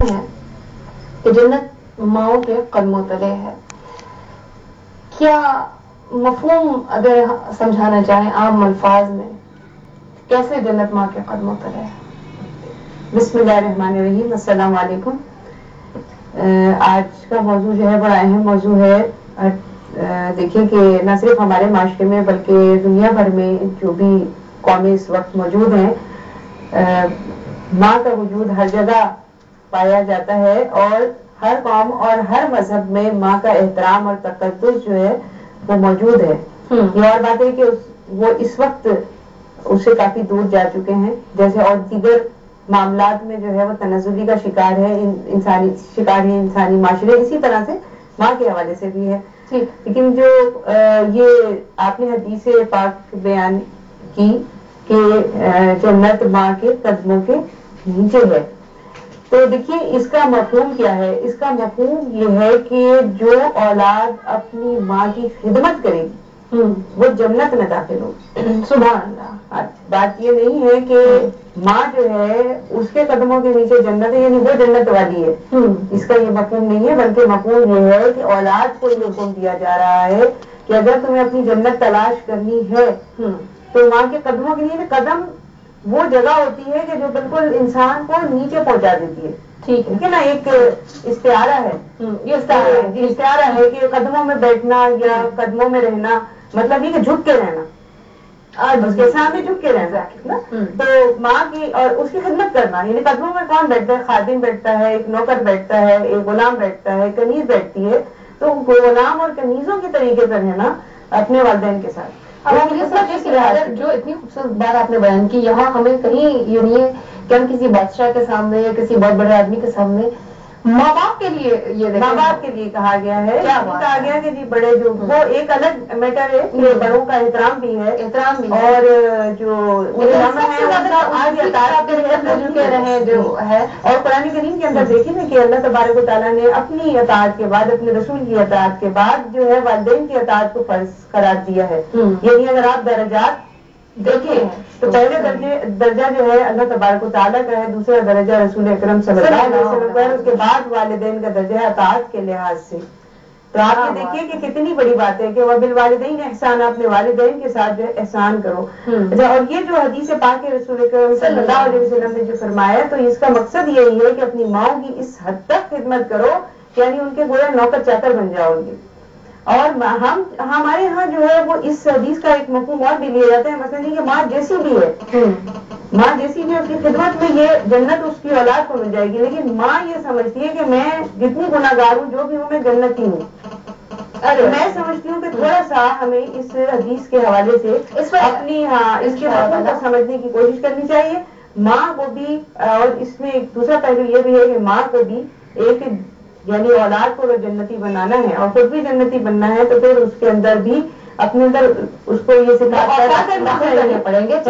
ہے کہ جنت ماؤں کے قدموں تلے ہے. کیا مفہوم اگر سمجھانا چاہیں عام الفاظ میں کیسے جنت ماں کے قدموں تلے ہے؟ بسم اللہ الرحمن الرحیم. السلام علیکم. آج کا موضوع جو ہے بڑا اہم موضوع ہے. دیکھیں کہ نہ صرف ہمارے معاشرے میں بلکہ دنیا بھر میں جو بھی قومیں اس وقت موجود ہیں ماں کا وجود ہر جگہ پایا جاتا ہے اور ہر قوم اور ہر مذہب میں ماں کا احترام اور تقدس جو ہے وہ موجود ہے. یہ اور بات ہے کہ وہ اس وقت اس سے کافی دور جا چکے ہیں، جیسے اور دیگر معاملات میں جو ہے وہ تنزلی کا شکار ہے انسانی معاشرے، اسی طرح سے ماں کے حوالے سے بھی ہے. لیکن جو یہ آپ نے حدیث پاک بیان کی کہ جنت ماں کے قدموں کے نیچے ہے، تو دیکھیے اس کا مفہوم کیا ہے. اس کا مفہوم یہ ہے کہ جو اولاد اپنی ماں کی خدمت کرے گی وہ جنت میں داخل ہوگی. سبحان اللہ. بات یہ نہیں ہے کہ ماں جو ہے اس کے قدموں کے نیچے جنت ہے یعنی وہ جنت والی ہے، اس کا یہ مفہوم نہیں ہے، بلکہ مفہوم یہ ہے کہ اولاد کو یہ حکم دیا جا رہا ہے کہ اگر تمہیں اپنی جنت تلاش کرنی ہے تو ماں کے قدموں کے نیچے. قدم وہ جگہ ہوتی ہے کہ جو بالکل انسان کو نیچے پہنچا دیتی ہے. ٹھیک ہے نا، ایک استعارہ ہے، یہ استعارہ ہے کہ قدموں میں بیٹھنا یا قدموں میں رہنا مطلب یہ کہ جھک کے رہنا، اس کے سامنے جھک کے رہنا. تو ماں کی اور اس کی خدمت کرنا، یعنی قدموں میں کون بیٹھتا ہے؟ خادم بیٹھتا ہے، ایک نوکر بیٹھتا ہے، ایک غلام بیٹھتا ہے، کنیز بیٹھتی ہے. تو غلام اور کنیزوں کے طریقے پر رہنا اپنے والدین کے ساتھ. جو اتنی خوبصورت بات آپ نے بیان کی، یہاں ہمیں کہیں یہ نہیں ہے کہ ہم کسی بادشاہ کے سامنے یا کسی بہت بڑے آدمی کے سامنے، ماں باپ کے لیے یہ ماں باپ کے لیے کہا گیا ہے. کہا گیا کہ جی بڑے جو وہ ایک الگ میٹر ہے کہ بڑوں کا احترام بھی ہے اور جو رہے جو ہے. اور قرآن کریم کے اندر دیکھیں نا کہ اللہ تبارک و تعالیٰ نے اپنی اطاعت کے بعد اپنے رسول کی اطاعت کے بعد جو ہے والدین کی اطاعت کو فرض قرار دیا ہے. یعنی اگر آپ درجات دیکھیں تو پہلے درجہ جو ہے اللہ تبارک و تعالیٰ کا ہے، دوسرا درجہ رسول اکرم صلی اللہ علیہ وسلم کا ہے، اس کے بعد والدین کا درجہ ہے اطاعت کے لحاظ سے. تو آپ یہ دیکھیے کہ کتنی بڑی بات ہے کہ وہ بالوالدین احسان، اپنے والدین کے ساتھ جو ہے احسان کرو. اور یہ جو حدیث پاک رسول اکرم صلی اللہ علیہ وسلم نے جو فرمایا تو اس کا مقصد یہی ہے کہ اپنی ماؤں کی اس حد تک خدمت کرو یعنی ان کے گویا نوکر چاکر بن جاؤ گے. اور ہمارے ہاں جو ہے وہ اس حدیث کا ایک مفہوم اور بھی لیا جاتا ہے، مثلا کہ ماں جیسی بھی ہے، ماں جیسی بھی اس کی خدمت میں یہ جنت اس کی اولاد کو مل جائے گی، لیکن ماں یہ سمجھتی ہے کہ میں جتنی گناہگار ہوں جو بھی ہوں میں جنتی ہوں. میں سمجھتی ہوں کہ تھوڑا سا ہمیں اس حدیث کے حوالے سے اپنی اس کے مفہوم کو سمجھنے کی کوشش کرنی چاہیے. ماں کو بھی، اور اس میں ایک دوسرا پہلو یہ بھی ہے کہ ماں کو بھی ایک یعنی اولاد کو اگر جنتی بنانا ہے اور خود بھی جنتی بننا ہے تو پھر اس کے اندر بھی اپنے اندر اس کو یہ سکھانا پڑیں گے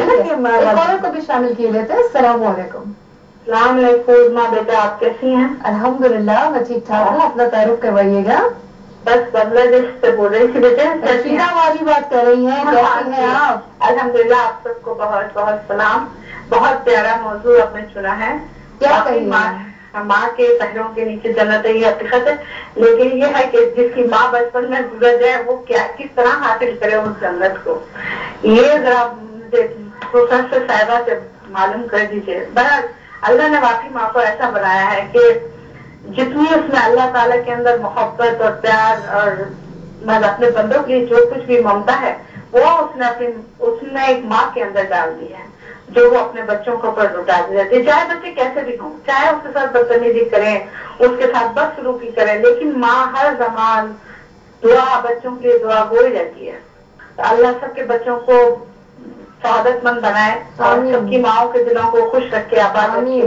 کو بھی شامل کیے لیتے ہیں. السلام علیکم. السلام علیکم. ماں بیٹا آپ کیسی ہیں؟ الحمدللہ میں ٹھیک ٹھاک ہوں. اپنا تعارف کروائیے گا. بس بنگلہ دیش سے بول رہی تھی بیٹا. رشیدہ والی بات کر رہی ہیں. کیسی ہیں آپ؟ الحمدللہ. آپ سب کو بہت بہت سلام. بہت پیارا موضوع آپ نے چنا ہے. کیا ماں کے پہلوں کے نیچے جنت ہے، یہ حقیقت ہے، لیکن یہ ہے کہ جس کی ماں بچپن میں گزر جائے وہ کس طرح حاصل کرے اس جنت کو، یہ ذرا پروفیسر صاحبہ سے معلوم کر دیجیے. بہرحال اللہ نے واقعی ماں کو ایسا بنایا ہے کہ جتنی اس میں اللہ تعالیٰ کے اندر محبت اور پیار اور اپنے بندوں کے لیے جو کچھ بھی ممتا ہے وہ اس نے ایک ماں کے اندر ڈال دی ہے جو وہ اپنے بچوں کو اوپر لٹا دی جاتی ہے. چاہے بچے کیسے بھی ہوں، چاہے اس کے ساتھ بدتمیزی کریں، اس کے ساتھ بدسلوکی کریں، لیکن ماں ہر زمان دعا بچوں کے لیے دعا گوئی رہتی ہے. تو اللہ سب کے بچوں کو سعادت مند بنائے اور سب کی ماؤں کے دلوں کو خوش رکھے، آباد رکھے.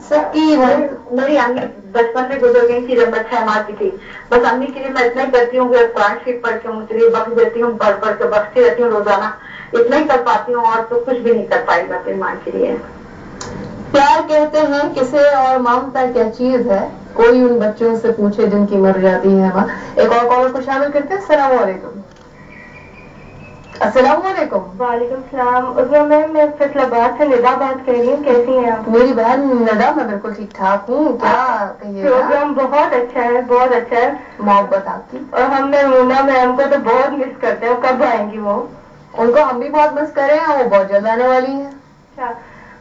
سب کی میری امی بچپن میں گزر گئی تھی جب میں 6 ماہ کی تھی. بس امی کے لیے میں اتنا ہی کرتی ہوں کہ قرآن شریف پڑھ کے مجھ لیے بخش دیتی ہوں، پڑھ پڑھ کے بخشتی رہتی ہوں روزانہ. اتنا ہی کر پاتی ہوں اور تو کچھ بھی نہیں کر پائی میں اپنی ماں کے لیے. پیار کہتے ہیں کسے اور ممتا کیا چیز ہے، کوئی ان بچوں سے پوچھے جن کی مر جاتی ہے ماں. ایک اور کالر کو شامل کرتے ہیں. السلام علیکم. السلام علیکم. وعلیکم السلام. عظمیٰ میم میں فیصل آباد سے ندا بات کر رہی ہوں. کیسی ہیں آپ؟ میری بہن ندا میں بالکل ٹھیک ٹھاک ہوں. کیا کہیے؟ پروگرام بہت اچھا ہے، بہت اچھا ہے. محبت آپ کی. اور ہم میمونہ میم کو تو بہت مس کرتے ہیں. کب آئیں گی وہ؟ ان کو ہم بھی بہت مس کر رہے ہیں. وہ بہت جلد آنے والی ہیں. اچھا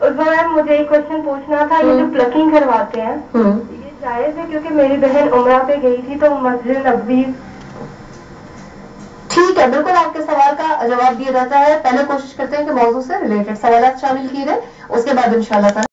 عظمیٰ میم مجھے ایک کوشچن پوچھنا تھا. یہ جو پلکنگ کرواتے ہیں یہ جائز ہے؟ کیونکہ میری بہن عمرہ پہ گئی تھی تو مسجد نبوی. ٹھیک ہے، بالکل آپ کے سوال کا جواب دیا جاتا ہے. پہلے کوشش کرتے ہیں کہ موضوع سے ریلیٹڈ سوالات شامل کیے جائیں، اس کے بعد انشاءاللہ تعالی